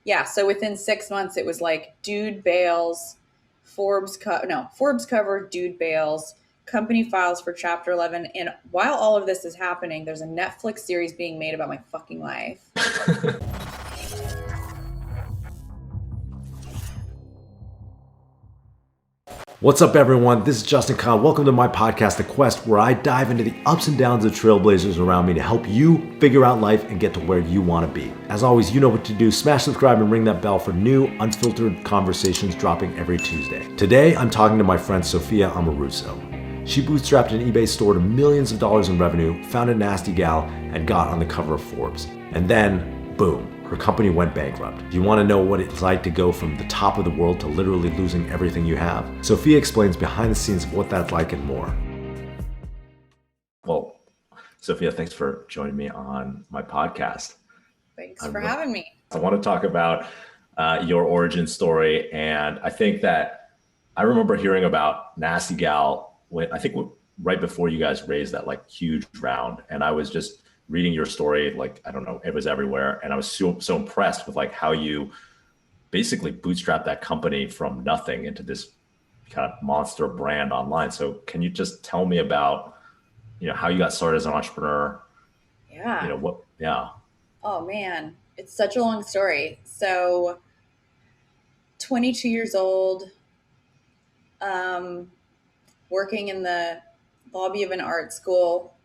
Yeah. So within 6 months, it was like dude bails, Forbes cover, dude bails, company files for Chapter 11. And while all of this is happening, there's a Netflix series being made about my fucking life. What's up, everyone? This is Justin Kahn. Welcome to my podcast, The Quest, where I dive into the ups and downs of trailblazers around me to help you figure out life and get to where you want to be. As always, you know what to do. Smash subscribe and ring that bell for new, unfiltered conversations dropping every Tuesday. Today, I'm talking to my friend Sophia Amoruso. She bootstrapped an eBay store to millions of dollars in revenue, found a nasty gal, and got on the cover of Forbes. And then, boom. Her company went bankrupt. Do you want to know what it's like to go from the top of the world to literally losing everything you have? Sophia explains behind the scenes of what that's like and more. Well, Sophia, thanks for joining me on my podcast. Thanks for having me. I want to talk about your origin story. And I think that I remember hearing about Nasty Gal right before you guys raised that like huge round. And I was just reading your story, like, I don't know, it was everywhere. And I was so impressed with like how you basically bootstrapped that company from nothing into this kind of monster brand online. So can you just tell me about, how you got started as an entrepreneur? Yeah. Yeah. Oh man, it's such a long story. So 22 years old, working in the lobby of an art school,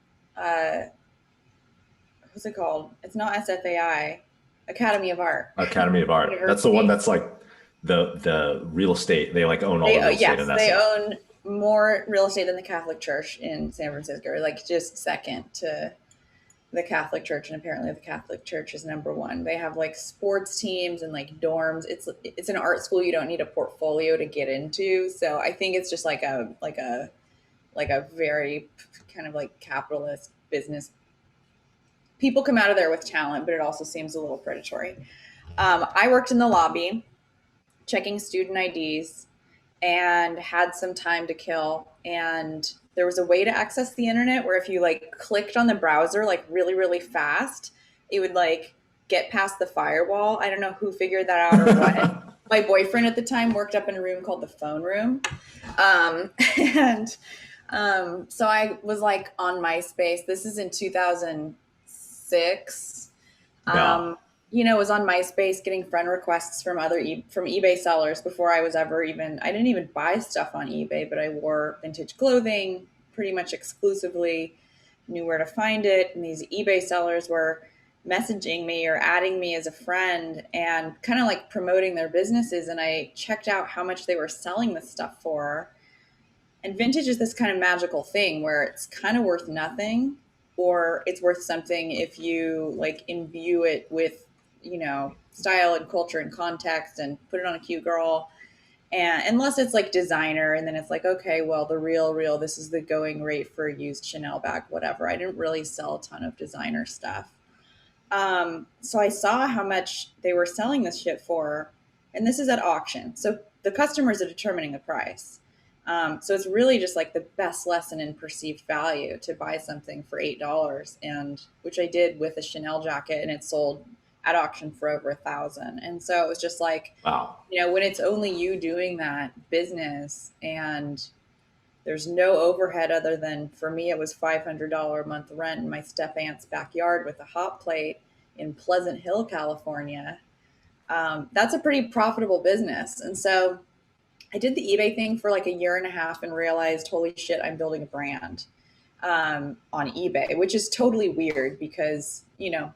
what's it called? It's not SFAI, Academy of Art. Academy of Art. That's the one that's like the real estate. They like own all the real estate in that. They own more real estate than the Catholic Church in San Francisco, like just second to the Catholic Church. And apparently the Catholic Church is number one. They have like sports teams and like dorms. It's an art school. You don't need a portfolio to get into. So I think it's just like a very kind of like capitalist business. People come out of there with talent, but it also seems a little predatory. I worked in the lobby checking student IDs and had some time to kill. And there was a way to access the internet where if you like clicked on the browser like really, really fast, it would like get past the firewall. I don't know who figured that out or what. My boyfriend at the time worked up in a room called the phone room. So I was like on MySpace. This is in 2006. Yeah. Was on MySpace getting friend requests from from eBay sellers before I was I didn't even buy stuff on eBay, but I wore vintage clothing pretty much exclusively, knew where to find it. And these eBay sellers were messaging me or adding me as a friend and kind of like promoting their businesses. And I checked out how much they were selling this stuff for. And vintage is this kind of magical thing where it's kind of worth nothing, or it's worth something if you like imbue it with, style and culture and context and put it on a cute girl. And unless it's like designer, and then it's like, okay, well, the real, this is the going rate for a used Chanel bag, whatever. I didn't really sell a ton of designer stuff. So I saw how much they were selling this shit for, and this is at auction. So the customers are determining the price. So it's really just like the best lesson in perceived value to buy something for $8, and which I did with a Chanel jacket, and it sold at auction for over $1,000. And so it was just like, wow, when it's only you doing that business and there's no overhead other than, for me, it was $500 a month rent in my step aunt's backyard with a hot plate in Pleasant Hill, California. That's a pretty profitable business. And so I did the eBay thing for like a year and a half and realized, holy shit, I'm building a brand on eBay, which is totally weird because,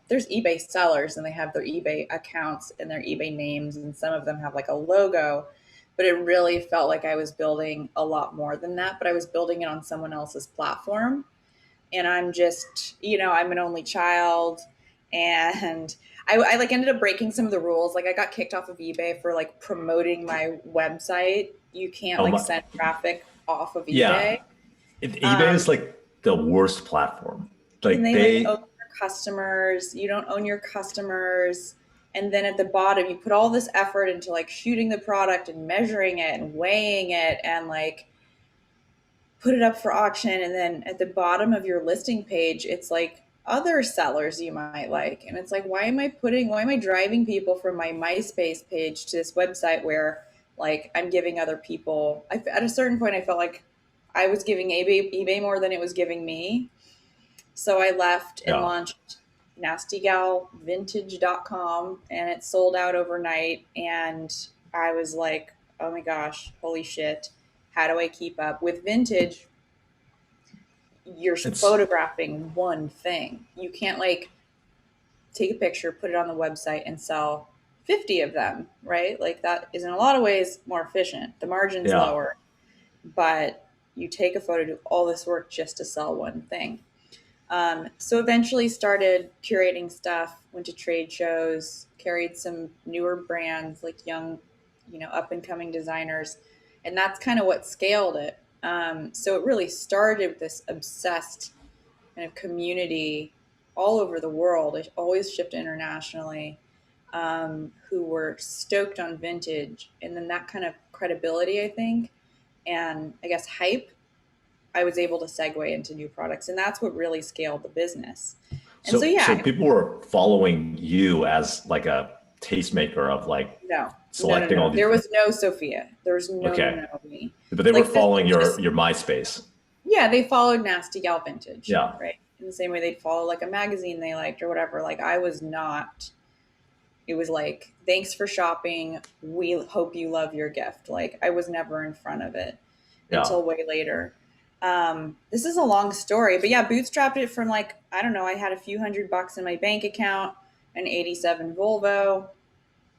there's eBay sellers and they have their eBay accounts and their eBay names, and some of them have like a logo, but it really felt like I was building a lot more than that, but I was building it on someone else's platform. And I'm just, I'm an only child, and I like ended up breaking some of the rules. Like I got kicked off of eBay for like promoting my website. You can't send traffic off of eBay. Yeah. eBay is like the worst platform. Like and they like own your customers. You don't own your customers. And then at the bottom, you put all this effort into like shooting the product and measuring it and weighing it and like put it up for auction. And then at the bottom of your listing page, it's like other sellers you might like. And it's like, why am I driving people from my MySpace page to this website where like I'm giving other people, at a certain point, I felt like I was giving eBay more than it was giving me. So I left and Yeah. launched nastygalvintage.com, and it sold out overnight. And I was like, oh my gosh, holy shit. How do I keep up with vintage? You're It's photographing one thing. You can't like take a picture, put it on the website, and sell 50 of them, right? Like that is in a lot of ways more efficient. The margin's yeah. lower, but you take a photo, do all this work just to sell one thing. So eventually started curating stuff, went to trade shows, carried some newer brands like young, up and coming designers. And that's kind of what scaled it. So it really started with this obsessed kind of community all over the world. It always shipped internationally, who were stoked on vintage. And then that kind of credibility, I think, and I guess hype, I was able to segue into new products. And that's what really scaled the business. And so, so yeah, people were following you as like a tastemaker of like no, no, no, selecting all no. these. There was no Sophia. There was no Okay. me. But they were Like this following was just, your MySpace. yeah, they followed Nasty Gal Vintage, Yeah. right? In the same way they'd follow like a magazine they liked or whatever. Like I was not, it was like, thanks for shopping. We hope you love your gift. Like I was never in front of it Yeah. until way later. This is a long story, but yeah, bootstrapped it from like, I don't know, I had a few $100 in my bank account, an 87 Volvo,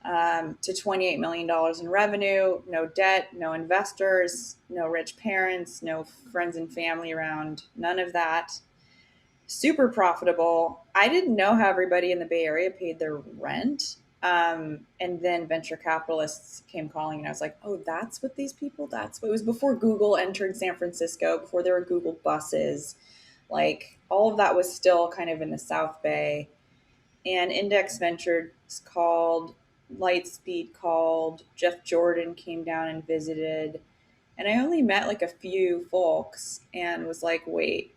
to $28 million in revenue, no debt, no investors, no rich parents, no friends and family around, none of that. Super profitable. I didn't know how everybody in the Bay Area paid their rent. And then venture capitalists came calling, and I was like, oh, that's what these people, that's what it was before Google entered San Francisco, before there were Google buses. Like all of that was still kind of in the South Bay. And Index Ventures called, Lightspeed called, Jeff Jordan came down and visited. And I only met like a few folks and was like, wait,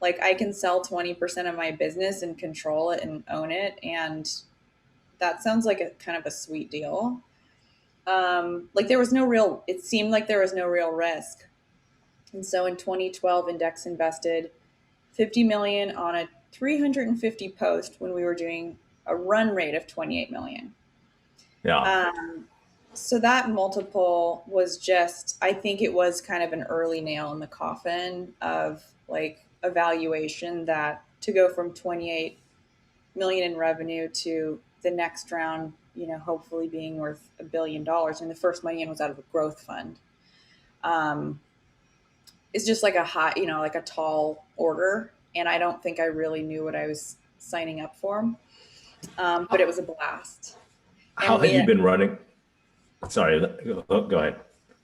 like I can sell 20% of my business and control it and own it. And that sounds like a kind of a sweet deal. Like there was no real, it seemed like there was no real risk. And so in 2012, Index invested 50 million on a 350 post when we were doing a run rate of 28 million. Yeah. So that multiple was just, I think it was kind of an early nail in the coffin of like a valuation that to go from 28 million in revenue to the next round, hopefully being worth $1 billion. And the first money in was out of a growth fund. It's just like a hot, like a tall order. And I don't think I really knew what I was signing up for. But it was a blast. How And had you we, been running? Sorry, go ahead.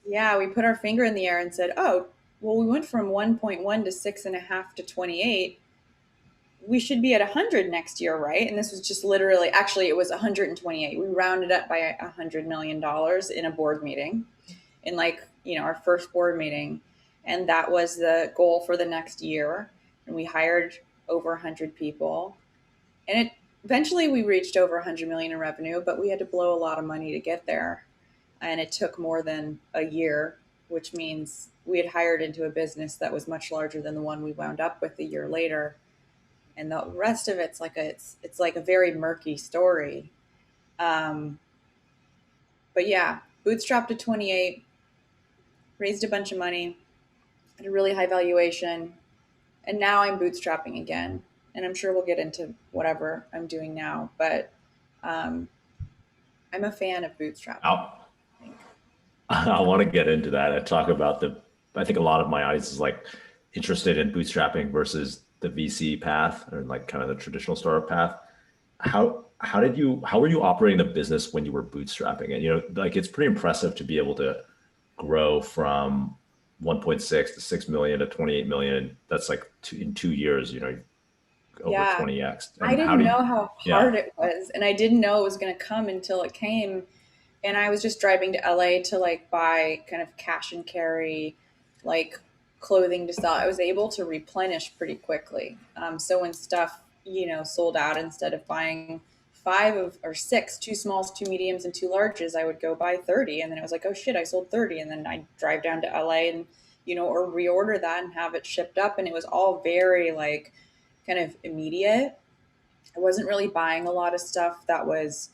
yeah, we put our finger in the air and said, oh, well, we went from 1.1 to 6.5 to 28. We should be at 100 next year, right? And this was just literally, actually, it was 128. We rounded up by $100 million in a board meeting, in like, our first board meeting. And that was the goal for the next year. And we hired over 100 people. And eventually we reached over 100 million in revenue, but we had to blow a lot of money to get there. And it took more than a year, which means we had hired into a business that was much larger than the one we wound up with a year later. And the rest of it's like it's like a very murky story. Um, but yeah, bootstrapped to 28, raised a bunch of money at a really high valuation, and now I'm bootstrapping again. And I'm sure we'll get into whatever I'm doing now, but um, I'm a fan of bootstrapping, I think. I want to get into that and talk about I think a lot of my audience is like interested in bootstrapping versus the VC path or like kind of the traditional startup path. How were you operating the business when you were bootstrapping? And, like it's pretty impressive to be able to grow from 1.6 to 6 million to 28 million. That's like in 2 years, over Yeah, 20x. I And how didn't do you, know how yeah, hard it was, and I didn't know it was going to come until it came. And I was just driving to LA to like buy kind of cash and carry, like clothing to sell. I was able to replenish pretty quickly. So when stuff sold out. Instead of buying five or six, two smalls, two mediums, and two larges, I would go buy 30. And then it was like, oh shit, I sold 30. And then I'd drive down to LA and, or reorder that and have it shipped up. And it was all very like kind of immediate. I wasn't really buying a lot of stuff that was,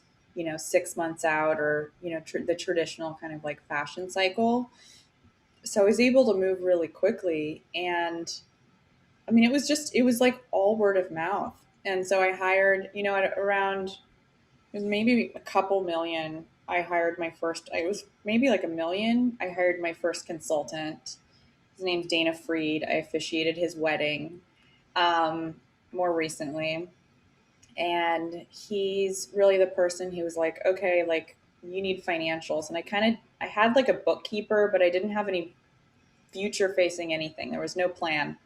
6 months out, or, the traditional kind of like fashion cycle. So I was able to move really quickly. And I mean, it was like all word of mouth. And so I hired, at around, it was maybe a couple million. I hired my first, it was maybe like $1 million. I hired my first consultant. His name's Dana Freed. I officiated his wedding more recently. And he's really the person who was like, okay, like you need financials. And I had like a bookkeeper, but I didn't have any future facing anything. There was no plan.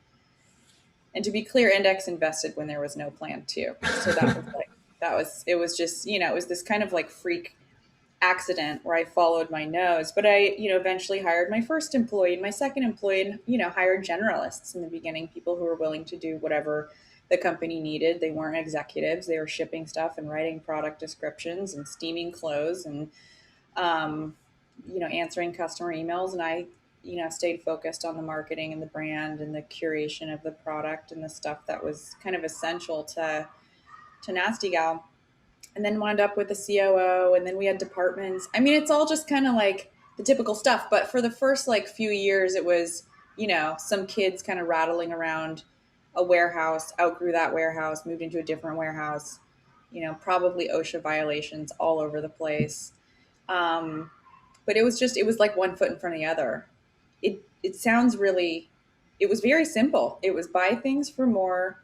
And to be clear, index invested when there was no plan too. So it was just, it was this kind of like freak accident where I followed my nose. But I, eventually hired my first employee and my second employee, and, hired generalists in the beginning, people who were willing to do whatever the company needed. They weren't executives. They were shipping stuff and writing product descriptions and steaming clothes and, answering customer emails. And I, stayed focused on the marketing and the brand and the curation of the product and the stuff that was kind of essential to Nasty Gal. And then wound up with the COO, and then we had departments. I mean, it's all just kind of like the typical stuff. But for the first like few years, it was, some kids kind of rattling around a warehouse, outgrew that warehouse, moved into a different warehouse, probably OSHA violations all over the place. But it was like one foot in front of the other. It sounds really, it was very simple. It was buy things for more,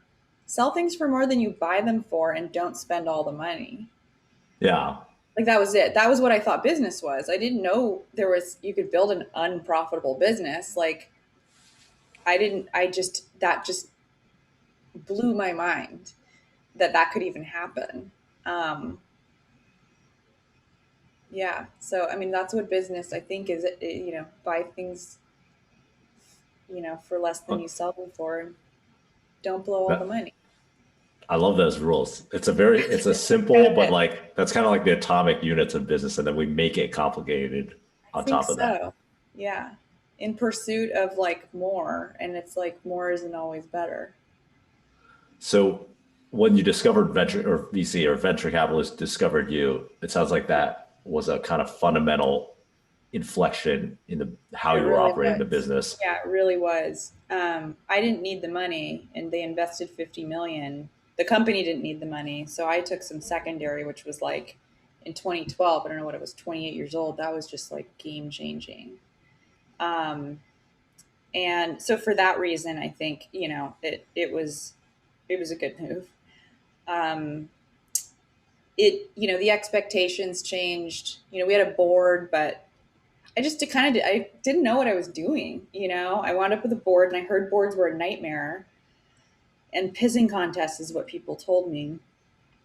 sell things for more than you buy them for, and don't spend all the money. Yeah. Like that was it. That was what I thought business was. I didn't know you could build an unprofitable business. Like that just blew my mind that could even happen. Yeah. So, I mean, that's what business I think is, buy things, for less than you sell them for, and don't blow all the money. I love those rules. It's a simple, but like, that's kind of like the atomic units of business. And then we make it complicated on top of that. Yeah. In pursuit of like more. And it's like more isn't always better. So when you discovered venture or VC or venture capitalists discovered you, it sounds like that was a kind of fundamental inflection in how you were operating the business. Yeah, it really was. I didn't need the money, and they invested 50 million. The company didn't need the money. So I took some secondary, which was like in 2012, I don't know what it was, 28 years old. That was just like game changing. And so for that reason, I think, it was a good move. The expectations changed. We had a board, but I didn't know what I was doing. I wound up with a board, and I heard boards were a nightmare, and pissing contests is what people told me.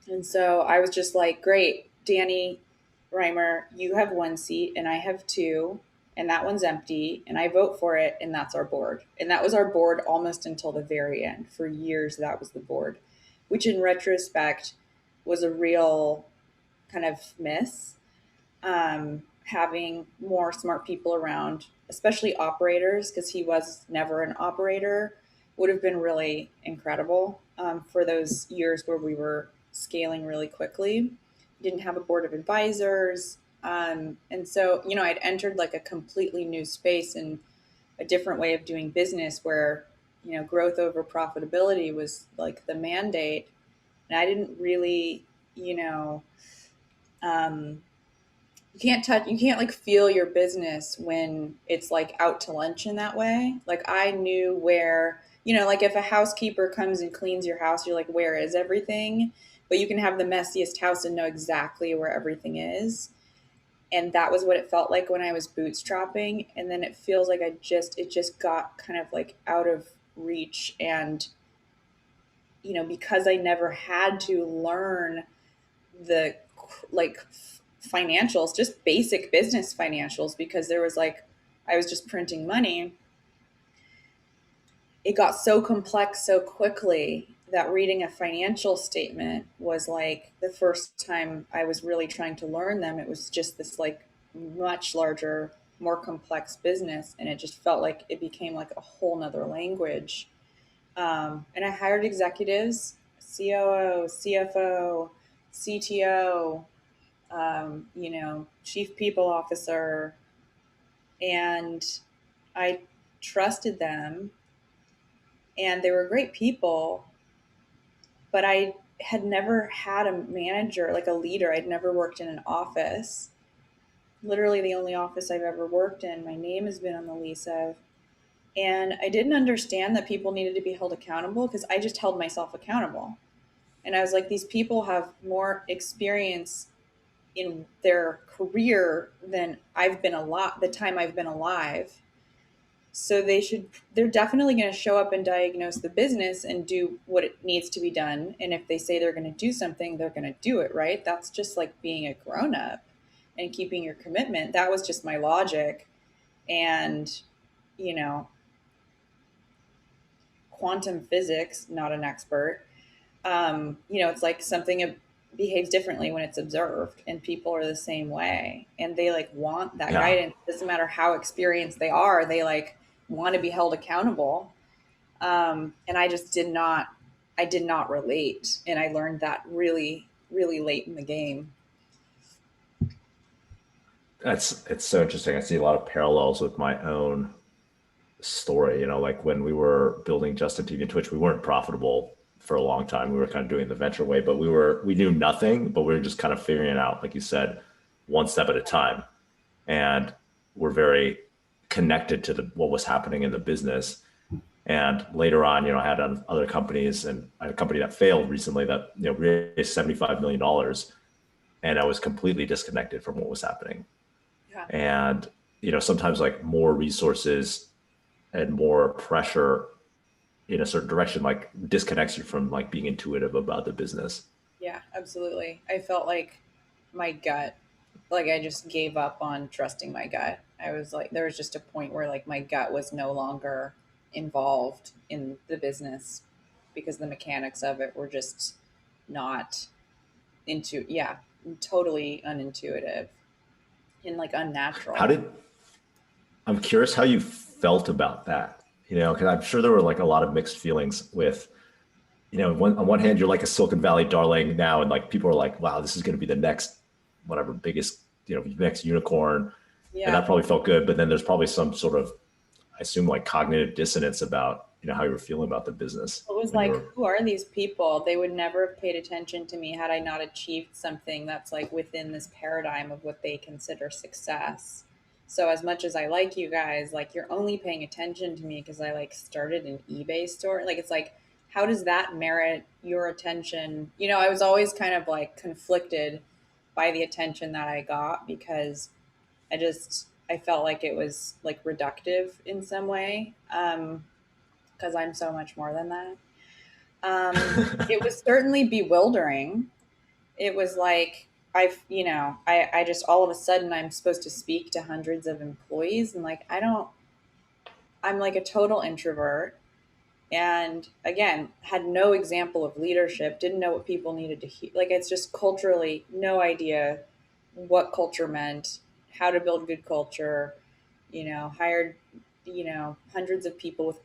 And so I was just like, great, Danny Reimer, you have one seat and I have two, and that one's empty, and I vote for it, and that's our board. And that was our board almost until the very end. For years, that was the board, which in retrospect was a real kind of miss. Having more smart people around, especially operators, because he was never an operator, would have been really incredible for those years where we were scaling really quickly. Didn't have a board of advisors. And so, I'd entered like a completely new space and a different way of doing business where, growth over profitability was like the mandate. And I didn't really, you can't like feel your business when it's like out to lunch in that way. Like I knew where, like if a housekeeper comes and cleans your house, you're like, where is everything? But you can have the messiest house and know exactly where everything is. And that was what it felt like when I was bootstrapping. And then it feels like it just got kind of like out of reach. And, because I never had to learn the like financials, just basic business financials, because there was like, I was just printing money. It got so complex so quickly that reading a financial statement was like the first time I was really trying to learn them. It was just this like much larger, more complex business. And it just felt like it became like a whole nother language. And I hired executives, COO, CFO, CTO, chief people officer. And I trusted them, and they were great people, but I had never had a manager, like a leader. I'd never worked in an office. Literally the only office I've ever worked in, my name has been on the lease of. And I didn't understand that people needed to be held accountable because I just held myself accountable. And I was like, these people have more experience in their career than I've been alive, the time I've been alive. So they're definitely going to show up and diagnose the business and do what it needs to be done. And if they say they're going to do something, they're going to do it, right? That's just like being a grown up and keeping your commitment. That was just my logic. And, you know, quantum physics, not an expert. It's like something behaves differently when it's observed, and people are the same way, and they like want that guidance. It doesn't matter how experienced they are, they like want to be held accountable. And I did not relate. And I learned that really, really late in the game. It's so interesting. I see a lot of parallels with my own story. Like when we were building Justin TV and Twitch, we weren't profitable for a long time. We were kind of doing the venture way, but we knew nothing, but we were just kind of figuring it out, like you said, one step at a time. And we're very connected to what was happening in the business. And later on, I had other companies, and I had a company that failed recently that, raised $75 million. And I was completely disconnected from what was happening. Yeah. And, sometimes like more resources and more pressure in a certain direction, like disconnects you from like being intuitive about the business. Yeah, absolutely. I felt like my gut, like I just gave up on trusting my gut. I was like, there was just a point where like my gut was no longer involved in the business because the mechanics of it were just not totally unintuitive and like unnatural. I'm curious how you felt about that, because I'm sure there were like a lot of mixed feelings with, on one hand, you're like a Silicon Valley darling now. And like, people are like, wow, this is going to be the next, whatever, biggest, next unicorn. Yeah. And that probably felt good. But then there's probably some sort of, I assume, like cognitive dissonance about, how you were feeling about the business. It was like, who are these people? They would never have paid attention to me had I not achieved something that's like within this paradigm of what they consider success. So as much as I like you guys, like you're only paying attention to me because I like started an eBay store. Like, it's like, how does that merit your attention? I was always kind of like conflicted by the attention that I got because I felt like it was like reductive in some way. Because I'm so much more than that. It was certainly bewildering. It was like, I just all of a sudden I'm supposed to speak to hundreds of employees, and like, I'm like a total introvert. And again, had no example of leadership, didn't know what people needed to hear. Like, it's just culturally, no idea what culture meant, how to build good culture, hired, hundreds of people with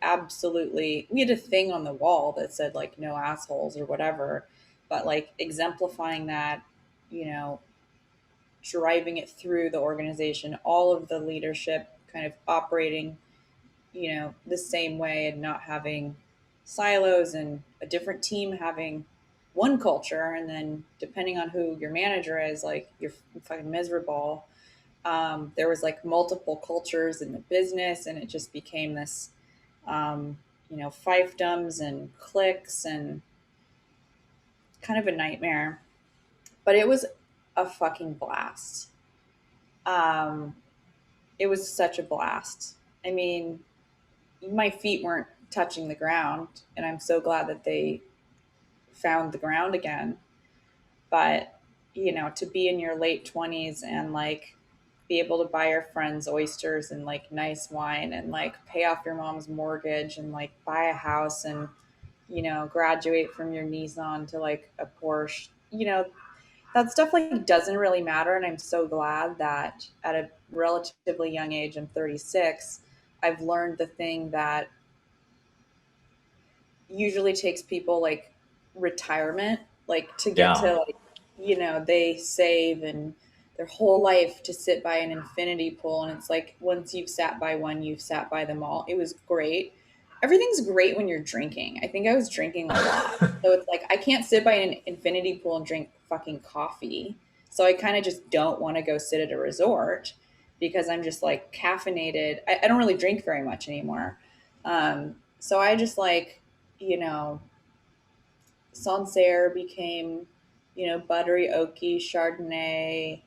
we had a thing on the wall that said like, no assholes or whatever, but like exemplifying that, driving it through the organization, all of the leadership kind of operating, the same way and not having silos, and a different team having one culture. And then depending on who your manager is, like you're fucking miserable. There was like multiple cultures in the business, and it just became this, fiefdoms and cliques and kind of a nightmare. But it was a fucking blast. Um, it was such a blast. I mean, my feet weren't touching the ground, and I'm so glad that they found the ground again. But, to be in your late 20s and like be able to buy your friends oysters and like nice wine and like pay off your mom's mortgage and like buy a house and graduate from your Nissan to like a Porsche, that stuff like doesn't really matter. And I'm so glad that at a relatively young age, I'm 36, I've learned the thing that usually takes people like retirement, like to get Yeah. to like, they save and their whole life to sit by an infinity pool. And it's like, once you've sat by one, you've sat by them all. It was great. Everything's great when you're drinking. I think I was drinking a lot. So it's like, I can't sit by an infinity pool and drink fucking coffee. So I kind of just don't want to go sit at a resort because I'm just like caffeinated. I don't really drink very much anymore. So I just like, you know, Sancerre became, buttery oaky Chardonnay,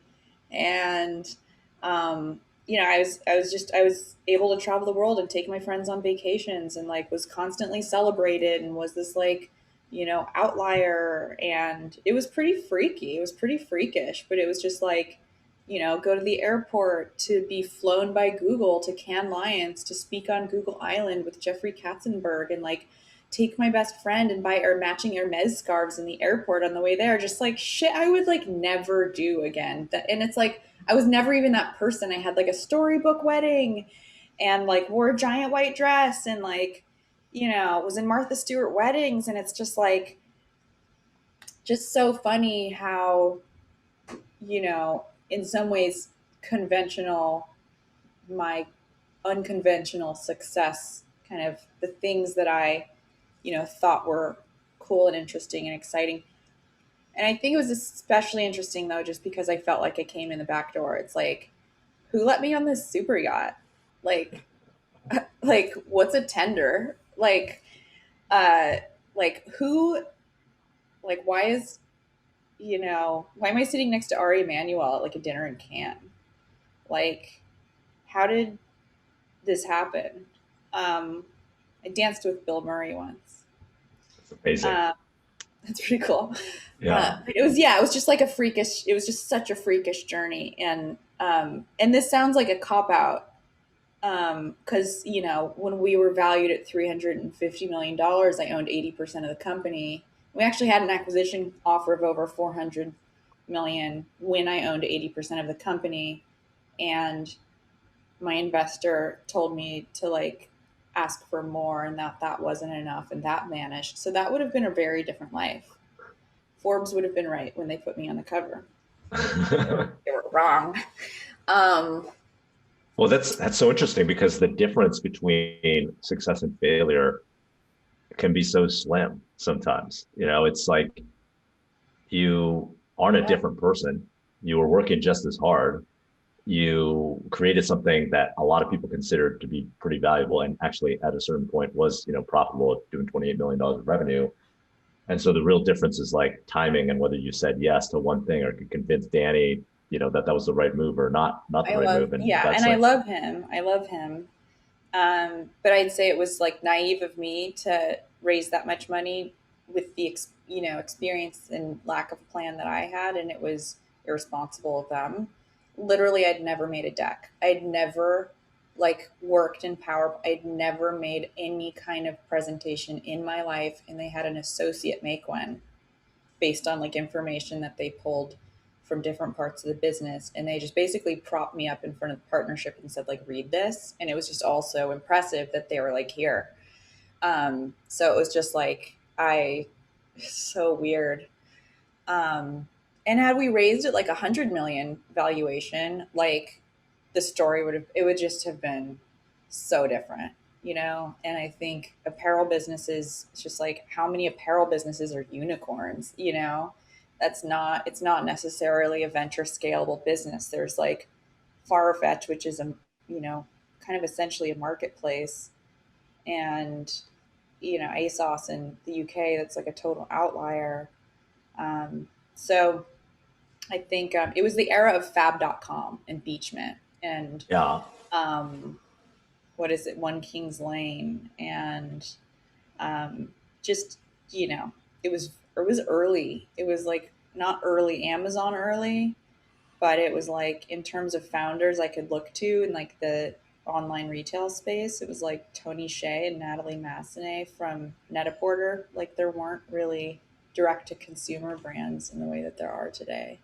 and I was able to travel the world and take my friends on vacations and like was constantly celebrated and was this like, outlier, and it was pretty freaky. It was pretty freakish, but it was just like, go to the airport to be flown by Google to Cannes Lions to speak on Google Island with Jeffrey Katzenberg and like take my best friend and buy our matching Hermes scarves in the airport on the way there. Just like shit I would like never do again. And it's like, I was never even that person. I had like a storybook wedding and like wore a giant white dress and like, was in Martha Stewart weddings. And it's just like, just so funny how, in some ways conventional, my unconventional success, kind of the things that I, thought were cool and interesting and exciting. And I think it was especially interesting though, just because I felt like I came in the back door. It's like, who let me on this super yacht? Like, like what's a tender? Uh, like who, like, why am I sitting next to Ari Emanuel at like a dinner in Cannes? Like, how did this happen? Um, I danced with Bill Murray once. It's amazing. That's pretty cool. Yeah. But it was just like it was just such a freakish journey. And this sounds like a cop out. Cause when we were valued at $350 million, I owned 80% of the company. We actually had an acquisition offer of over 400 million when I owned 80% of the company. And my investor told me to like ask for more and that wasn't enough and that vanished. So that would have been a very different life. Forbes would have been right when they put me on the cover. They were wrong. Um, Well, that's so interesting because the difference between success and failure can be so slim sometimes. It's like you aren't a different person. You were working just as hard. You created something that a lot of people considered to be pretty valuable and actually at a certain point was, profitable, doing $28 million of revenue. And so the real difference is like timing and whether you said yes to one thing or could convince Danny, that was the right move or not the right move. And yeah, that's and I like, love him. I love him. But I'd say it was like naive of me to raise that much money with the experience and lack of plan that I had, and it was irresponsible of them. Literally, I'd never made a deck. I'd never like worked in Power. I'd never made any kind of presentation in my life, and they had an associate make one based on like information that they pulled from different parts of the business, and they just basically propped me up in front of the partnership and said like read this, and it was just all so impressive that they were like here. So it was just like I so weird. And had we raised it like 100 million valuation, like the story it would just have been so different, And I think apparel businesses, it's just like how many apparel businesses are unicorns, it's not necessarily a venture scalable business. There's like Farfetch, which is kind of essentially a marketplace, and ASOS in the UK, that's like a total outlier. So I think it was the era of fab.com and Beachmint and yeah. um, what is it, One King's Lane, and um, just it was early. It was like not early Amazon early, but it was like in terms of founders I could look to and like the online retail space. It was like Tony Hsieh and Natalie Massenet from Net-a-Porter. Like there weren't really direct to consumer brands in the way that there are today.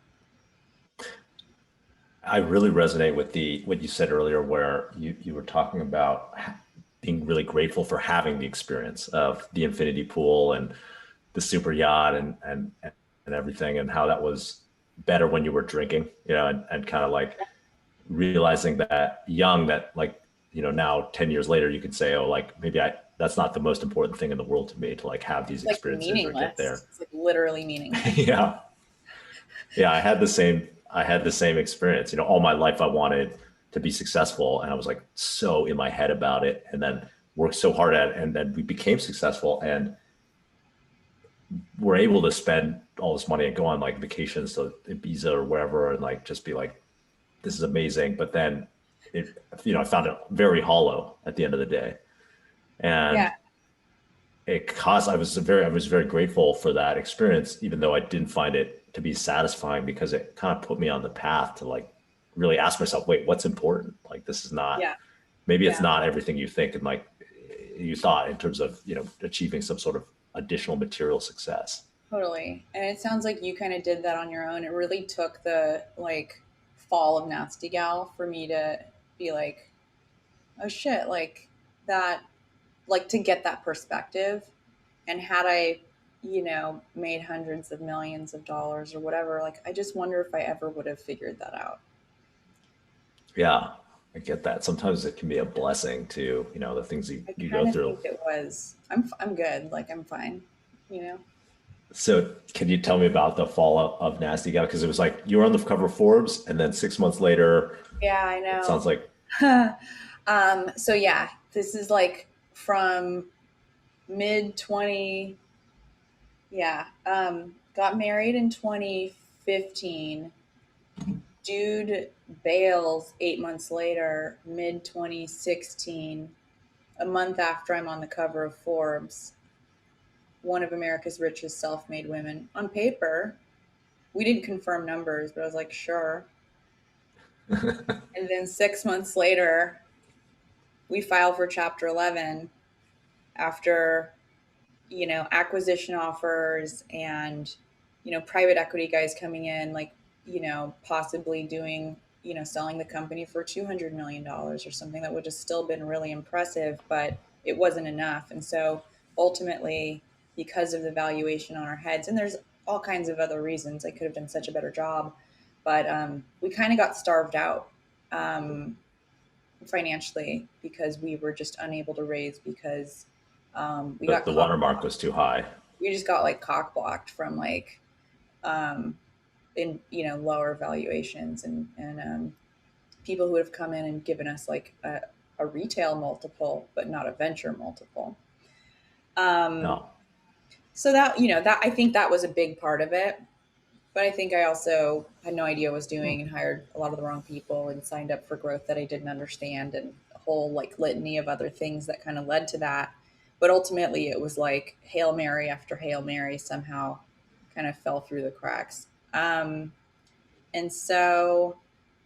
I really resonate with what you said earlier, where you were talking about being really grateful for having the experience of the infinity pool and the super yacht and everything, and how that was better when you were drinking, and kind of like realizing that young, that like, now 10 years later, you could say, oh, like maybe that's not the most important thing in the world to me, to like have these It's like experiences or get meaningless. there. It's like literally meaningless. Yeah. Yeah, I had the same experience. All my life I wanted to be successful, and I was like so in my head about it, and then worked so hard at it, and then we became successful and were able to spend all this money and go on like vacations to Ibiza or wherever, and like just be like, this is amazing. But then I found it very hollow at the end of the day. Yeah, And I was very grateful for that experience, even though I didn't find it to be satisfying, because it kind of put me on the path to like really ask myself, wait, what's important? Like, this is not, yeah, maybe it's yeah, not everything you think and like you thought, in terms of, achieving some sort of additional material success. totally. And it sounds like you kind of did that on your own. It really took the like fall of Nasty Gal for me to be like, oh shit, like that, like to get that perspective. And had I, made hundreds of millions of dollars or whatever, like I just wonder if I ever would have figured that out. Yeah, I get that. Sometimes it can be a blessing to, the things I you go kind of through. think it was. I'm good. Like I'm fine. You know. So can you tell me about the fallout of Nasty Gal? Because it was like you were on the cover of Forbes, and then 6 months later, Yeah, I it know. sounds like. So yeah, this is like from mid 20, yeah. Got married in 2015. Dude bails 8 months later, mid 2016, a month after I'm on the cover of Forbes, one of America's richest self-made women. On paper, we didn't confirm numbers, but I was like, sure. And then 6 months later, we file for Chapter 11 after, acquisition offers and, private equity guys coming in, like, possibly doing, selling the company for $200 million or something that would have still been really impressive, but it wasn't enough. And so ultimately, because of the valuation on our heads, and there's all kinds of other reasons, I could have done such a better job, but we kind of got starved out. Financially because we were just unable to raise because we got The cock watermark blocked. was too high. We just got like cock blocked from like um, in lower valuations and people who would have come in and given us like a retail multiple but not a venture multiple. Um, No. so that that I think that was a big part of it. But I think I also had no idea what I was doing and hired a lot of the wrong people and signed up for growth that I didn't understand and a whole like litany of other things that kind of led to that. But ultimately, it was like Hail Mary after Hail Mary somehow kind of fell through the cracks. And so,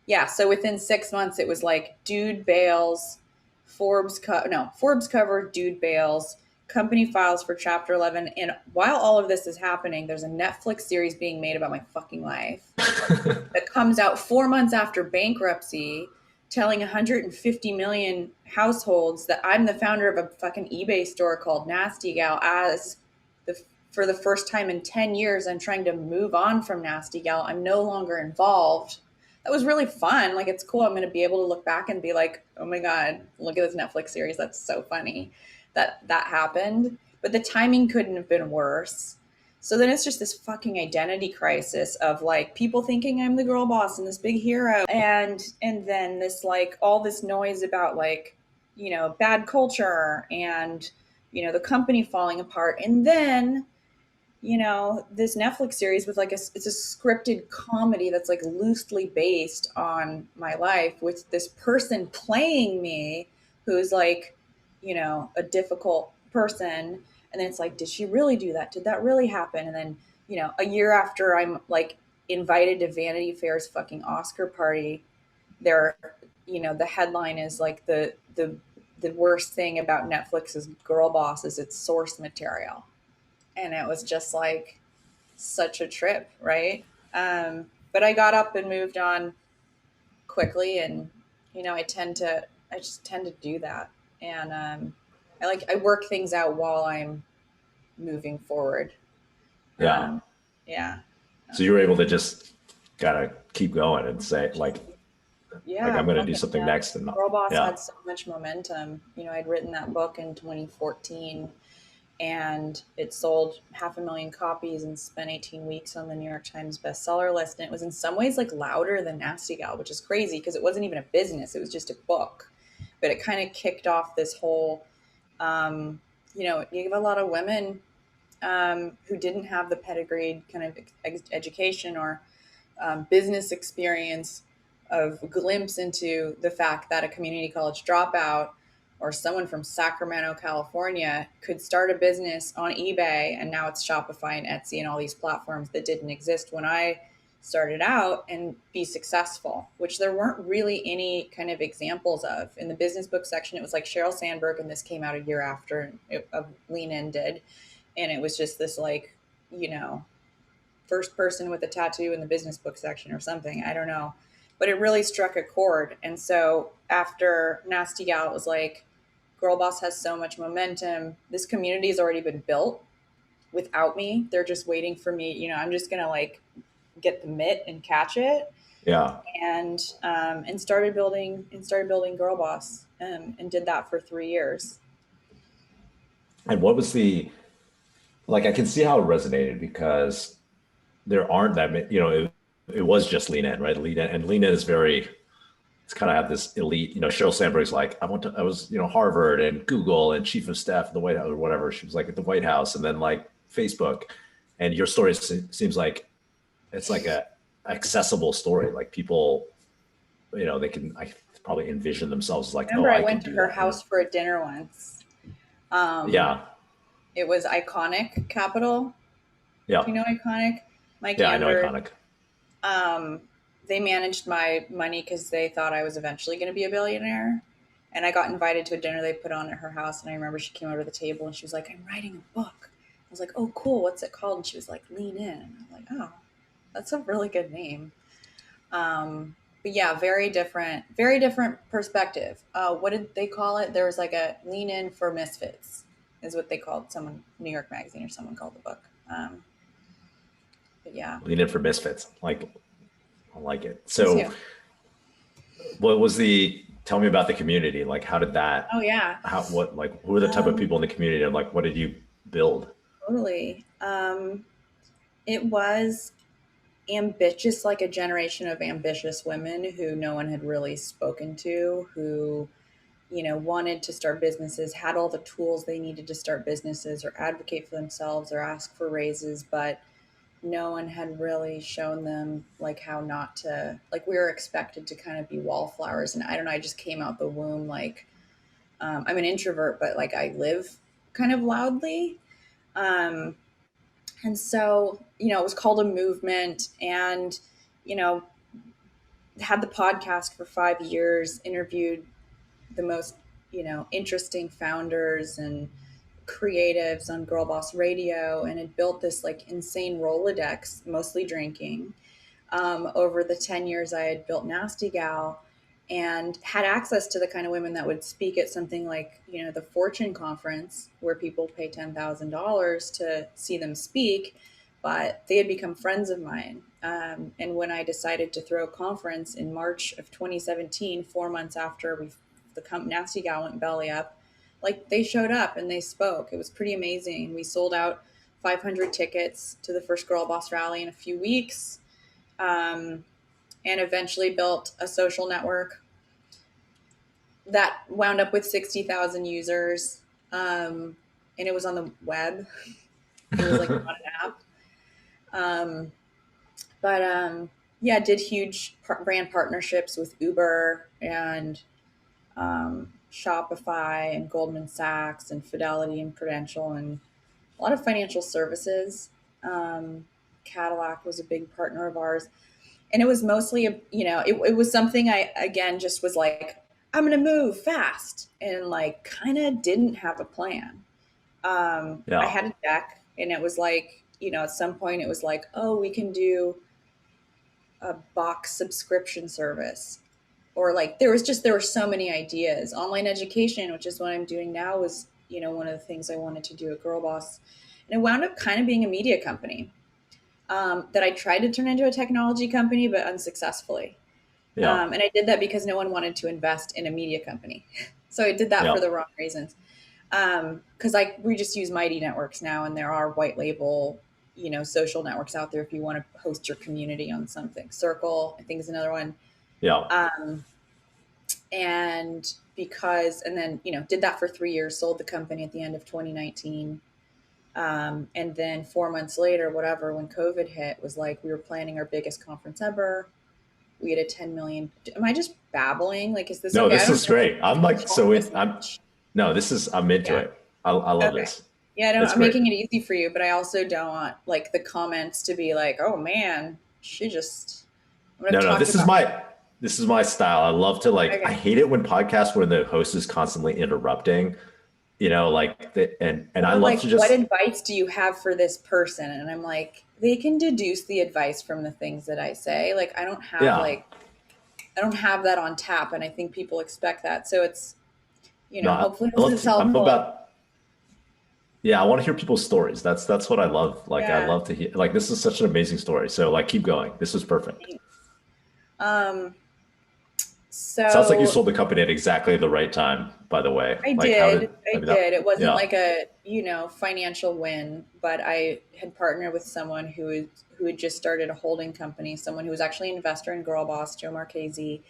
yeah, so within 6 months, it was like dude bails, Forbes cover, dude bails, company files for Chapter 11. And while all of this is happening, there's a Netflix series being made about my fucking life that comes out 4 months after bankruptcy, telling 150 million households that I'm the founder of a fucking eBay store called Nasty Gal. As the For the first time in 10 years, I'm trying to move on from Nasty Gal. I'm no longer involved. That was really fun. Like, it's cool. I'm going to be able to look back and be like, oh my God, look at this Netflix series. That's so funny that that happened. But the timing couldn't have been worse. So then it's just this fucking identity crisis of like people thinking I'm the girl boss and this big hero, and then this like all this noise about like, bad culture and, the company falling apart. And then, this Netflix series with like it's a scripted comedy that's like loosely based on my life with this person playing me who's like, a difficult person. And then it's like, did she really do that? Did that really happen? And then, a year after I'm like invited to Vanity Fair's fucking Oscar party, they're, the headline is like the worst thing about Netflix's Girl Boss is its source material. And it was just like such a trip, right? But I got up and moved on quickly, and I just tend to do that, and I work things out while I'm moving forward. Yeah. Yeah. So you were able to just gotta keep going and say like Yeah, I'm gonna do fucking something yeah. next, and Girl Boss yeah. had so much momentum. I'd written that book in 2014, and it sold 500,000 copies and spent 18 weeks on the New York Times bestseller list. And it was in some ways like louder than Nasty Gal, which is crazy because it wasn't even a business; it was just a book. But it kind of kicked off this whole, it gave a lot of women who didn't have the pedigreed kind of education or business experience of glimpse into the fact that a community college dropout or someone from Sacramento, California could start a business on eBay, and now it's Shopify and Etsy and all these platforms that didn't exist when I started out, and be successful, which there weren't really any kind of examples of. In the business book section, it was like Sheryl Sandberg, and this came out a year after Lean In did. And it was just this like, first person with a tattoo in the business book section or something. I don't know. But it really struck a chord. And so after Nasty Gal, it was like, Girl Boss has so much momentum. This community has already been built without me. They're just waiting for me. I'm just going to like get the mitt and catch it. Yeah. And started building Girl Boss, and did that for 3 years. And what was I can see how it resonated because there aren't that many, it was just Lean In, right? Lean In, and Lean In is it's kind of have this elite, Sheryl Sandberg's like, I was, Harvard and Google and chief of staff at the White House or whatever. She was like at the White House, and then like Facebook. And your story seems like it's like a accessible story. Like people, they can probably envision themselves as like, Remember, oh, I I can went to do her that. house for a dinner once. Yeah. It was Iconic Capital. Yeah. Do you know Iconic? Mike Yeah, I know Amber. Iconic. They managed my money because they thought I was eventually going to be a billionaire. And I got invited to a dinner they put on at her house. And I remember she came over to the table and she was like, I'm writing a book. I was like, oh, cool. What's it called? And she was like, Lean In. And I'm like, oh, that's a really good name. But yeah, very different perspective. What did they call it? There was like a Lean In for Misfits is what they called someone, New York Magazine or someone called the book. But yeah. Lean In for Misfits. Like, I like it. Me So too. what was tell me about the community. Like, how did that, Oh yeah. who are the type of people in the community, and like, what did you build? Totally. It was ambitious, like a generation of ambitious women who no one had really spoken to, who, wanted to start businesses, had all the tools they needed to start businesses or advocate for themselves or ask for raises, but no one had really shown them like how not to, like we were expected to kind of be wallflowers. And I don't know, I just came out the womb like, I'm an introvert, but like I live kind of loudly. And so, it was called a movement, and, had the podcast for 5 years, interviewed the most, interesting founders and creatives on Girl Boss Radio, and had built this like insane Rolodex, mostly drinking. Over the 10 years I had built Nasty Gal, and had access to the kind of women that would speak at something like, the Fortune conference, where people pay $10,000 to see them speak, but they had become friends of mine. And when I decided to throw a conference in March of 2017, 4 months after the Nasty Gal went belly up, like they showed up and they spoke. It was pretty amazing. We sold out 500 tickets to the first Girl Boss rally in a few weeks. And eventually built a social network that wound up with 60,000 users. And it was on the web. It was like not an app. Yeah, did huge brand partnerships with Uber and Shopify and Goldman Sachs and Fidelity and Prudential and a lot of financial services. Cadillac was a big partner of ours. And it was mostly, it was something I, again, just was like, I'm going to move fast and like kind of didn't have a plan. I Yeah. had a deck and it was like, at some point it was like, oh, we can do a box subscription service. Or like there were so many ideas. Online education, which is what I'm doing now, was, one of the things I wanted to do at GirlBoss. And it wound up kind of being a media company that I tried to turn into a technology company, but unsuccessfully. Yeah. And I did that because no one wanted to invest in a media company. So I did that for Yeah. the wrong reasons. Because we just use Mighty Networks now, and there are white label, social networks out there if you want to host your community on something. Circle, I think, is another one. Yeah. Um, and then, did that for 3 years, sold the company at the end of 2019. And then 4 months later, whatever, when COVID hit, was like, we were planning our biggest conference ever. We had a 10 million. Am I just babbling? Like, is this No, okay? I this don't is know if great. I'm I like, talk so this it, I'm, much. no, this is, I'm into Yeah. it. I love Okay. this. Yeah, I don't, It's I'm great. making it easy for you, but I also don't want like the comments to be like, oh man, I'm going No, to no, talk about. this is my style. I love to like, I Okay. hate it when podcasts where the host is constantly interrupting, and I Or love like, to what just, advice do you have for this person? And I'm like, they can deduce the advice from the things that I say. Like, yeah, I don't have that on tap. And I think people expect that. So it's, no, hopefully I this love is to, I'm helpful. about, yeah, I want to hear people's stories. That's what I love. Like, I Yeah. love to hear, like, this is such an amazing story. So like, keep going. This was perfect. Thanks. Um, Sounds like you so sold the company at exactly the right time, by the way. I Like, how did. did, I I mean, did. It wasn't yeah, like a, financial win, but I had partnered with someone who had just started a holding company, someone who was actually an investor in GirlBoss, Joe Marchese,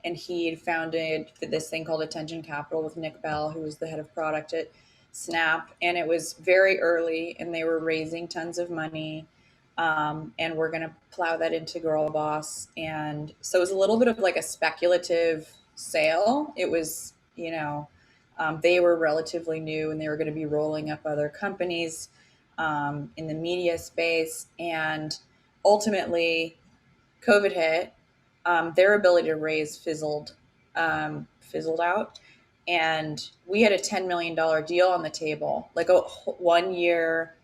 and he had founded this thing called Attention Capital with Nick Bell, who was the head of product at Snap, and it was very early, and they were raising tons of money. And we're going to plow that into GirlBoss. And so it was a little bit of like a speculative sale. It was, they were relatively new and they were going to be rolling up other companies in the media space. And ultimately, COVID hit. Their ability to raise fizzled out. And we had a $10 million deal on the table, like 1 year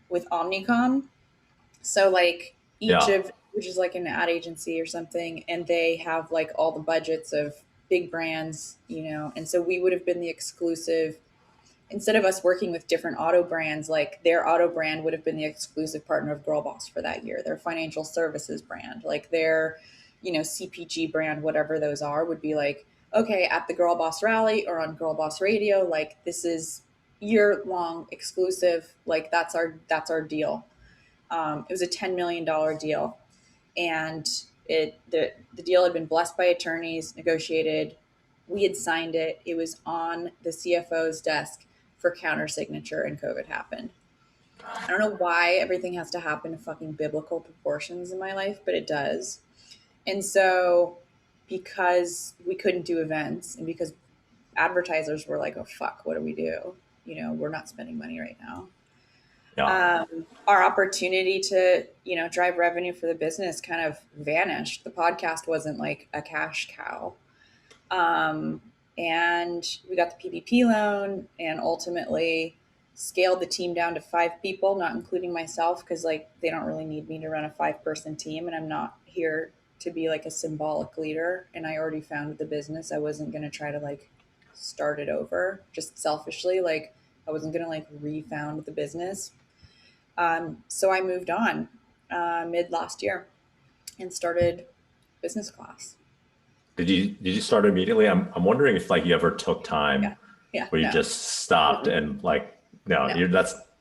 with Omnicom. So like each yeah, of which is like an ad agency or something, and they have like all the budgets of big brands, and so we would have been the exclusive instead of us working with different auto brands, like their auto brand would have been the exclusive partner of GirlBoss for that year. Their financial services brand, like their, CPG brand, whatever those are, would be like, okay, at the GirlBoss rally or on GirlBoss radio, like this is year long exclusive, like that's our deal. It was a $10 million deal, and the deal had been blessed by attorneys, negotiated. We had signed it. It was on the CFO's desk for counter signature, and COVID happened. I don't know why everything has to happen in fucking biblical proportions in my life, but it does. And so, because we couldn't do events, and because advertisers were like, "Oh fuck, what do we do?" We're not spending money right now. yeah, Our opportunity to drive revenue for the business kind of vanished. The podcast wasn't like a cash cow. um, and we got the PPP loan and ultimately scaled the team down to 5 people, not including myself, because like they don't really need me to run a 5-person team, and I'm not here to be like a symbolic leader, and I already founded the business. I wasn't going to try to like start it over just selfishly. Like I wasn't going to like refound the business. So I moved on mid last year and started business class. Did you start immediately? I'm wondering if like you ever took time Yeah. Yeah. where you No. just stopped Mm-mm. and like, no, No. you're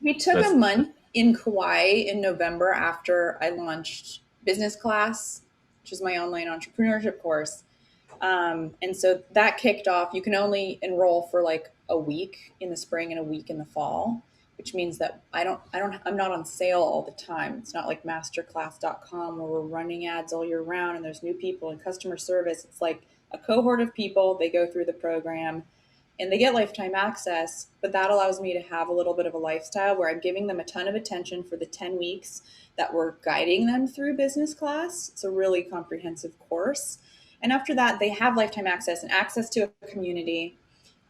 We took a that's month in Kauai in November after I launched business class, which is my online entrepreneurship course. And so that kicked off. You can only enroll for like a week in the spring and a week in the fall, which means that I'm not on sale all the time. It's not like masterclass.com where we're running ads all year round and there's new people and customer service. It's like a cohort of people. They go through the program. and they get lifetime access, but that allows me to have a little bit of a lifestyle where I'm giving them a ton of attention for the 10 weeks that we're guiding them through business class. It's a really comprehensive course. And after that, they have lifetime access and access to a community.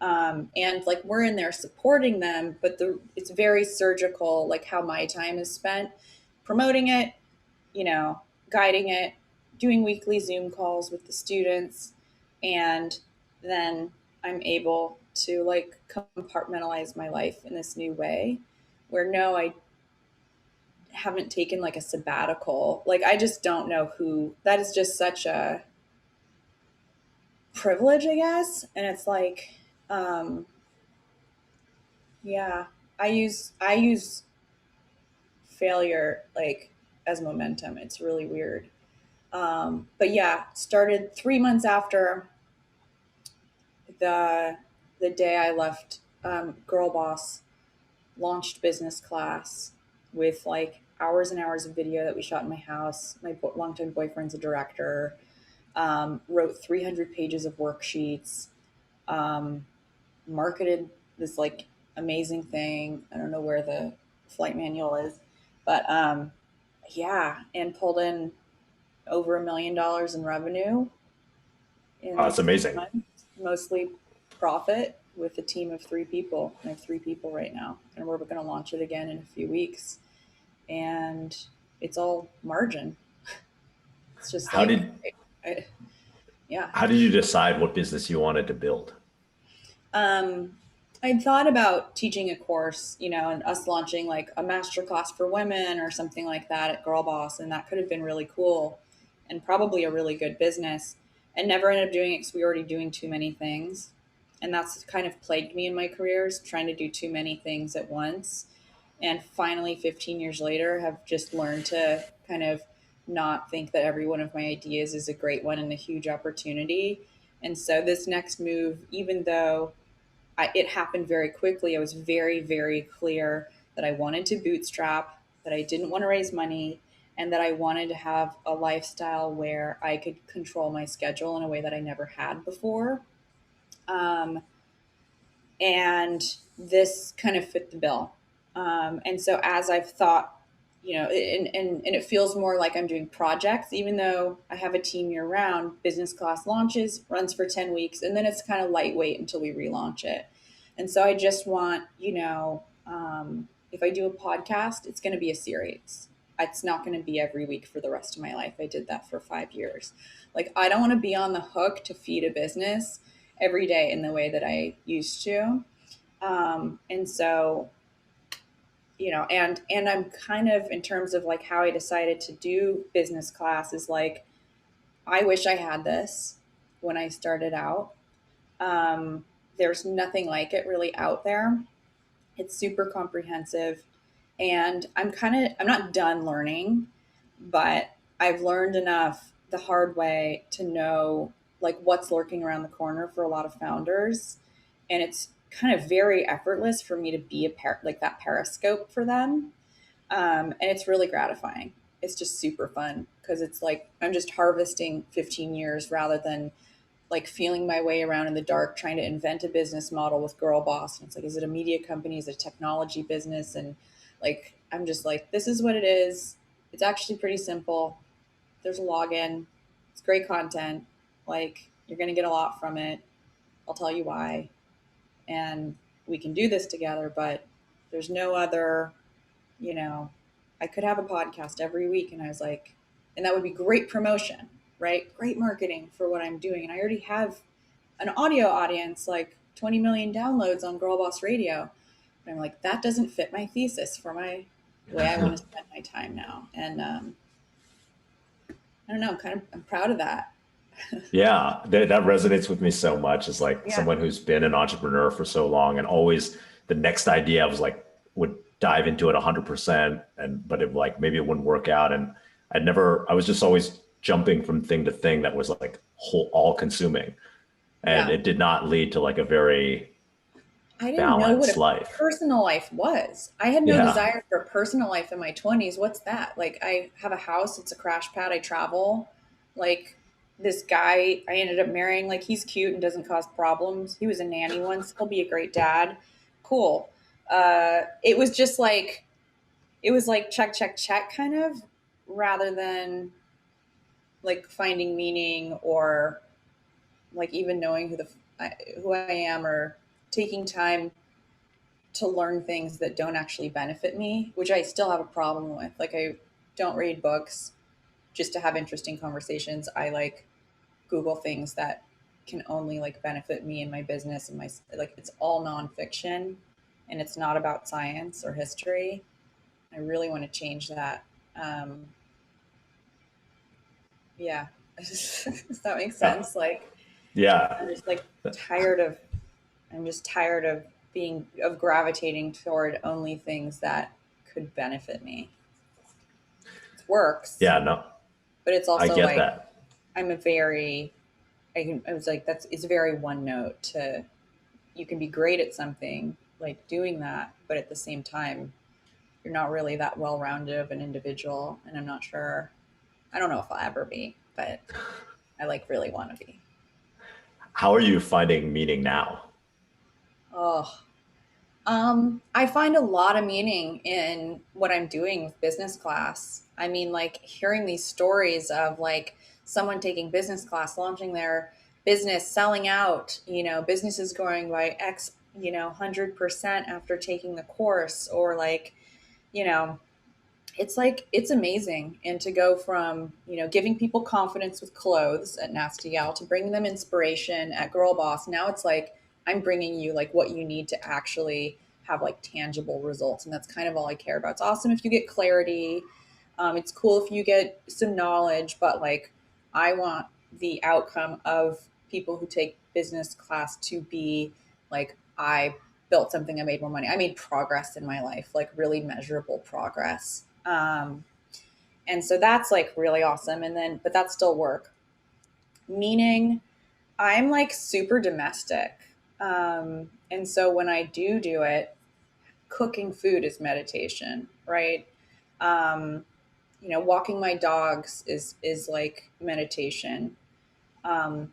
And like we're in there supporting them, but it's very surgical, like how my time is spent promoting it, you know, guiding it, doing weekly Zoom calls with the students, and then I'm able to like compartmentalize my life in this new way where no, I haven't taken like a sabbatical. Like I just don't know who that is, just such a privilege, I guess. And it's like, yeah, I use failure like as momentum. It's really weird. But yeah, started 3 months after the the day I left GirlBoss, launched business class with like hours and hours of video that we shot in my house. My longtime boyfriend's a director. Wrote 300 pages of worksheets. Um, Marketed this like amazing thing. I don't know where the flight manual is, but yeah, and pulled in over $1 million in revenue in Oh, that's like three amazing. months, mostly profit with a team of 3 people. I have 3 people right now, and we're going to launch it again in a few weeks. And it's all margin. It's just How like, did I, yeah. how did you decide what business you wanted to build? Um, I'd thought about teaching a course, and us launching like a master class for women or something like that at GirlBoss, and that could have been really cool and probably a really good business. And never ended up doing it because we were already doing too many things, and that's kind of plagued me in my careers, trying to do too many things at once. And finally, 15 years later, have just learned to kind of not think that every one of my ideas is a great one and a huge opportunity. And so this next move, even though it happened very quickly. I was very, very clear that I wanted to bootstrap, that I didn't want to raise money, and that I wanted to have a lifestyle where I could control my schedule in a way that I never had before. Um, and this kind of fit the bill. And so as I've thought, and it feels more like I'm doing projects, even though I have a team year round. Business class launches, runs for 10 weeks, and then it's kind of lightweight until we relaunch it. And so I just want, if I do a podcast, it's going to be a series. It's not going to be every week for the rest of my life. I did that for 5 years. Like, I don't want to be on the hook to feed a business every day in the way that I used to. And so, and I'm kind of, in terms of like how I decided to do business class, is like, I wish I had this when I started out. There's nothing like it really out there. It's super comprehensive. And I'm not done learning, but I've learned enough the hard way to know like what's lurking around the corner for a lot of founders. And it's kind of very effortless for me to be like that periscope for them. And it's really gratifying. It's just super fun because it's like I'm just harvesting 15 years rather than like feeling my way around in the dark trying to invent a business model with GirlBoss. And it's like, is it a media company? Is it a technology business? And like, I'm just like, this is what it is. It's actually pretty simple. There's a login. It's great content. Like, you're going to get a lot from it. I'll tell you why. And we can do this together, but there's no other, you know, I could have a podcast every week. And I was like, and that would be great promotion, right? Great marketing for what I'm doing. And I already have an audio audience, like 20 million downloads on GirlBoss Radio. But I'm like, that doesn't fit my thesis for the way I want to spend my time now. And I don't know, I'm proud of that. Yeah, that resonates with me so much. As like Yeah. someone who's been an entrepreneur for so long, and always the next idea I was like would dive into it 100%, and but it like maybe it wouldn't work out, and I was just always jumping from thing to thing that was like all consuming, and Yeah. it did not lead to like a very I didn't know what balanced a life. personal life was. I had no Yeah, desire for a personal life in my 20s. What's that? Like, I have a house, it's a crash pad, I travel. Like, this guy I ended up marrying, like he's cute and doesn't cause problems. He was a nanny once. He'll be a great dad. Cool. It was just like, it was like check, check, check kind of, rather than like finding meaning or like even knowing who I am, or taking time to learn things that don't actually benefit me, which I still have a problem with. Like I don't read books just to have interesting conversations. I like Google things that can only like benefit me and my business and my, like it's all nonfiction and it's not about science or history. I really want to change that. Um, yeah. Does that make Yeah. sense? Like Yeah. I'm just like tired of I'm just tired of of gravitating toward only things that could benefit me. It works, Yeah. No, but it's I also get like that. I'm a very I was like it's very one note to, you can be great at something like doing that, but at the same time you're not really that well rounded of an individual, and I'm not sure, I don't know if I'll ever be, but I like really want to be. How are you finding meaning now? Oh, I find a lot of meaning in what I'm doing with business class. I mean, like hearing these stories of like someone taking business class, launching their business, selling out, businesses growing by X, 100% after taking the course, or like, you know, it's like, it's amazing. And to go from, giving people confidence with clothes at Nasty Gal to bringing them inspiration at Girl Boss. Now it's like, I'm bringing you like what you need to actually have like tangible results. And that's kind of all I care about. It's awesome if you get clarity. It's cool if you get some knowledge, but like, I want the outcome of people who take business class to be like, I built something, I made more money, I made progress in my life, like really measurable progress. And so that's like really awesome. And then, but that's still work. Meaning, I'm like super domestic. And so when I do it, cooking food is meditation, right? Um, walking my dogs is like meditation.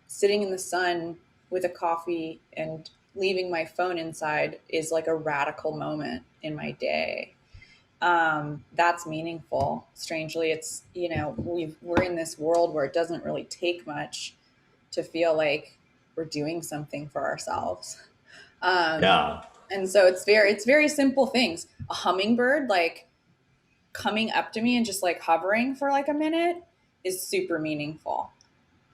Sitting in the sun with a coffee and leaving my phone inside is like a radical moment in my day. That's meaningful. Strangely, it's, we're in this world where it doesn't really take much to feel like we're doing something for ourselves. Um, Yeah. and so it's very simple things. A hummingbird like coming up to me and just like hovering for like a minute is super meaningful.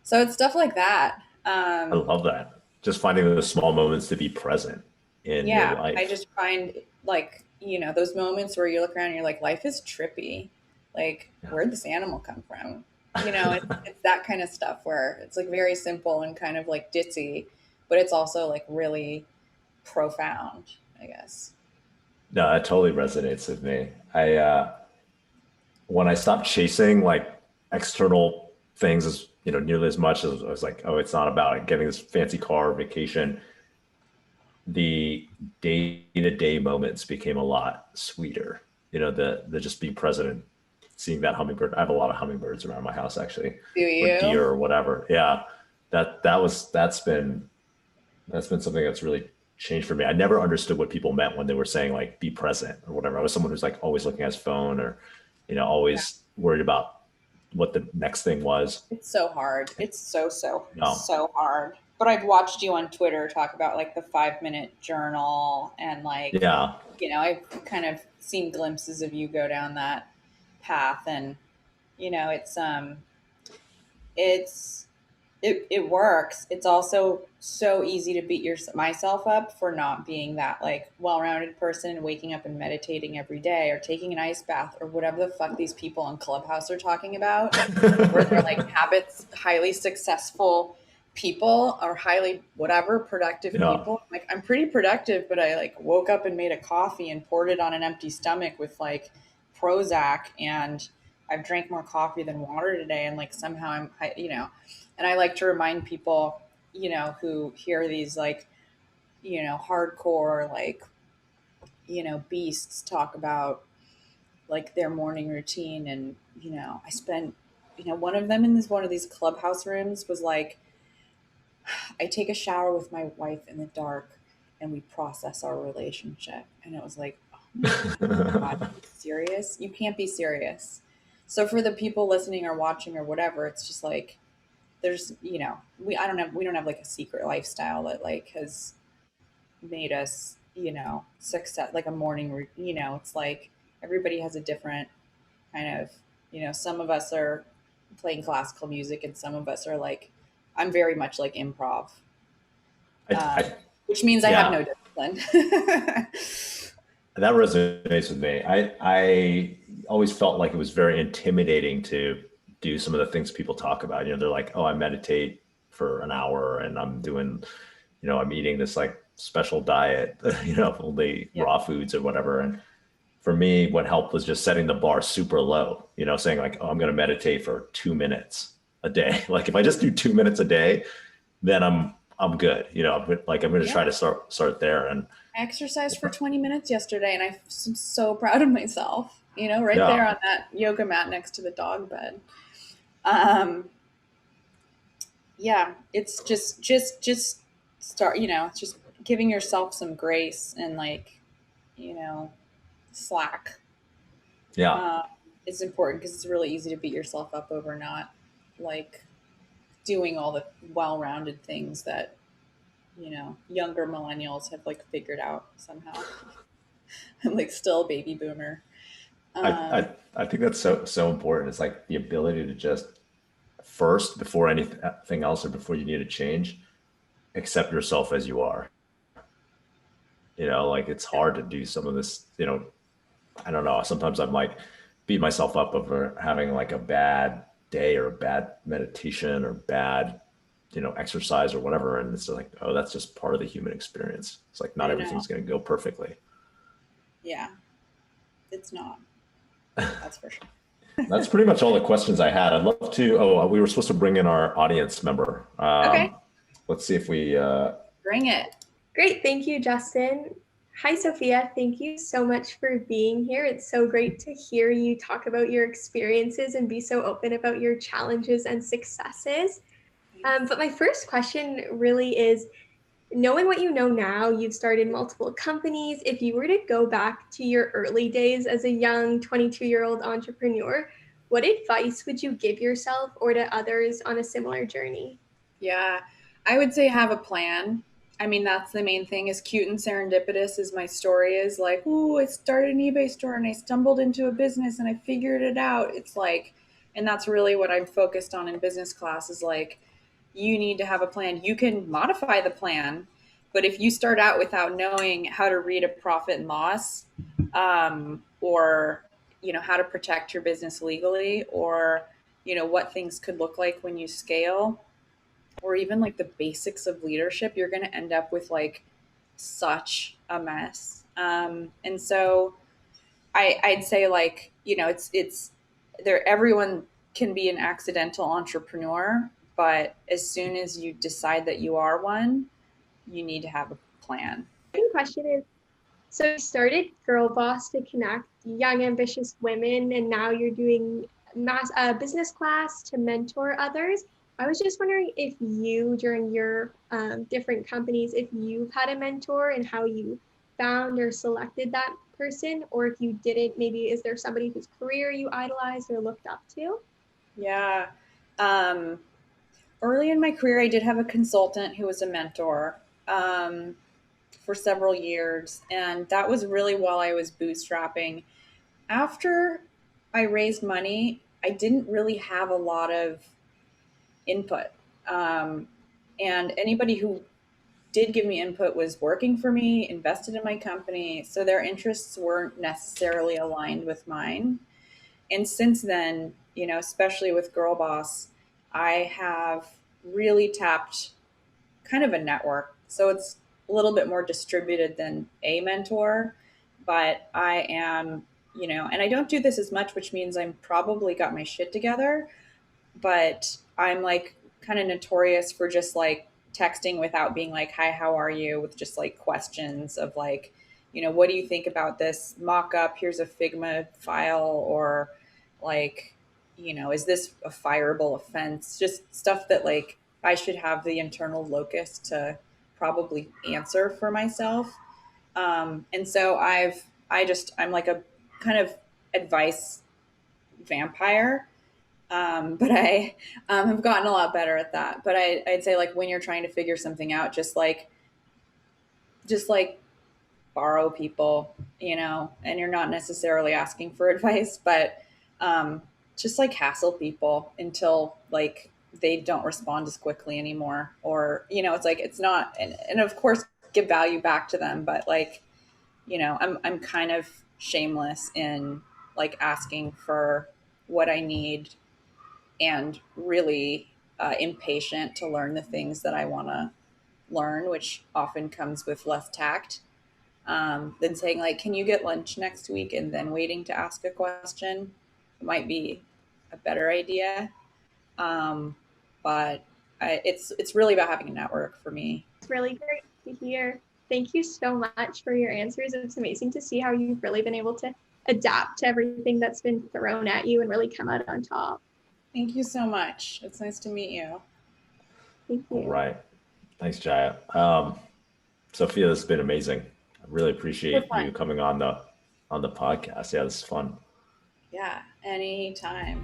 So it's stuff like that. I love that. Just finding those small moments to be present in your Yeah, I life. just find like, those moments where you look around and you're like, life is trippy. Like, where'd this animal come from? It's that kind of stuff where it's like very simple and kind of like ditzy, but it's also like really profound, I guess. No, it totally resonates with me. When I stopped chasing like external things as nearly as much as I was like, oh, it's not about it, getting this fancy car, vacation. The day to day moments became a lot sweeter. The just being present and seeing that hummingbird. I have a lot of hummingbirds around my house actually, Do or deer you? or whatever. Yeah, that's been something that's really changed for me. I never understood what people meant when they were saying like be present or whatever. I was someone who's like always looking at his phone or Yeah. always worried about what the next thing was. It's so hard. It's No, so hard. But I've watched you on Twitter talk about like the 5 minute journal and like, yeah, I've kind of seen glimpses of you go down that path, and it's it works. It's also so easy to beat myself up for not being that like well-rounded person and waking up and meditating every day or taking an ice bath or whatever the fuck these people on Clubhouse are talking about, where they're like habits, highly successful people or highly whatever productive yeah, people. Like I'm pretty productive, but I like woke up and made a coffee and poured it on an empty stomach with like Prozac, and I've drank more coffee than water today, and like somehow and I like to remind people, who hear these like, hardcore like, beasts talk about like their morning routine, and I spend one of them in one of these Clubhouse rooms was like, I take a shower with my wife in the dark and we process our relationship. And it was like, oh my God, are you serious? You can't be serious. So for the people listening or watching or whatever, it's just like, there's, we don't have like a secret lifestyle that like has made us, success, like a morning, it's like everybody has a different kind of, some of us are playing classical music and some of us are like, I'm very much like improv, I, um, I, which means I have yeah, no discipline. that resonates with me. I always felt like it was very intimidating to do some of the things people talk about. They're like, oh, I meditate for an hour and I'm doing, I'm eating this like special diet, only Yeah. raw foods or whatever. And for me, what helped was just setting the bar super low, saying like, oh, I'm going to meditate for 2 minutes a day. Like if I just do 2 minutes a day, then I'm good. Like I'm going to Yeah. try to start there. And I exercised for 20 minutes yesterday and I'm so proud of myself, right there yeah, on that yoga mat next to the dog bed. Um, yeah, it's just start, it's just giving yourself some grace and like, you know, slack yeah, uh, is important because it's really easy to beat yourself up over not like doing all the well-rounded things that younger millennials have like figured out somehow. I'm like still a baby boomer. I, Um, I, I think that's so important. It's like the ability to just first, before anything else or before you need to change, accept yourself as you are. Like it's yeah, hard to do some of this, I don't know. Sometimes I'm like beat myself up over having like a bad day or a bad meditation or bad, exercise or whatever. And it's like, oh, that's just part of the human experience. It's like not I know. everything's going to go perfectly. Yeah, it's not. That's for sure. That's pretty much all the questions I had. I'd love to. Oh, we were supposed to bring in our audience member. Okay, Let's see if we. bring it. Great. Thank you, Justin. Hi, Sophia. Thank you so much for being here. It's so great to hear you talk about your experiences and be so open about your challenges and successes. But my first question really is, knowing what you know now, you've started multiple companies. If you were to go back to your early days as a young 22-year-old entrepreneur, what advice would you give yourself or to others on a similar journey? Yeah, I would say have a plan. I mean, that's the main thing. As cute and serendipitous as my story is, like, ooh, I started an eBay store and I stumbled into a business and I figured it out. It's like, and that's really what I'm focused on in business class is like, you need to have a plan. You can modify the plan, but if you start out without knowing how to read a profit and loss, or how to protect your business legally, or what things could look like when you scale, or even like the basics of leadership, you're going to end up with like such a mess. And so I'd say like, it's there, everyone can be an accidental entrepreneur, but as soon as you decide that you are one, you need to have a plan. Second question is, so you started GirlBoss to connect young, ambitious women, and now you're doing business class to mentor others. I was just wondering if you, during your different companies, if you've had a mentor and how you found or selected that person, or if you didn't, maybe is there somebody whose career you idolized or looked up to? Yeah. Um, Early in my career, I did have a consultant who was a mentor. For several years, and that was really while I was bootstrapping. After I raised money, I didn't really have a lot of input. Um, and anybody who did give me input was working for me, invested in my company, so their interests weren't necessarily aligned with mine. And since then, especially with GirlBoss, I have really tapped kind of a network. So it's a little bit more distributed than a mentor, but I am, and I don't do this as much, which means I'm probably got my shit together, but I'm like kind of notorious for just like texting without being like, hi, how are you? With just like questions of like, what do you think about this mock up? Here's a Figma file, or like, is this a fireable offense? Just stuff that like I should have the internal locus to probably answer for myself. And so I'm like a kind of advice vampire. But I have gotten a lot better at that. But I'd say like when you're trying to figure something out, just like borrow people, and you're not necessarily asking for advice, but just like hassle people until like they don't respond as quickly anymore. Or, it's like it's not, and of course give value back to them, but like, I'm kind of shameless in like asking for what I need and really impatient to learn the things that I want to learn, which often comes with less tact than saying like, "Can you get lunch next week?" and then waiting to ask a question. It might be a better idea, but it's really about having a network for me. It's really great to hear. Thank you so much for your answers. It's amazing to see how you've really been able to adapt to everything that's been thrown at you and really come out on top. Thank you so much. It's nice to meet you. Thank you. All right. Thanks, Jaiya. Sophia, this has been amazing. I really appreciate you coming on the podcast. Yeah, this is fun. Yeah, anytime.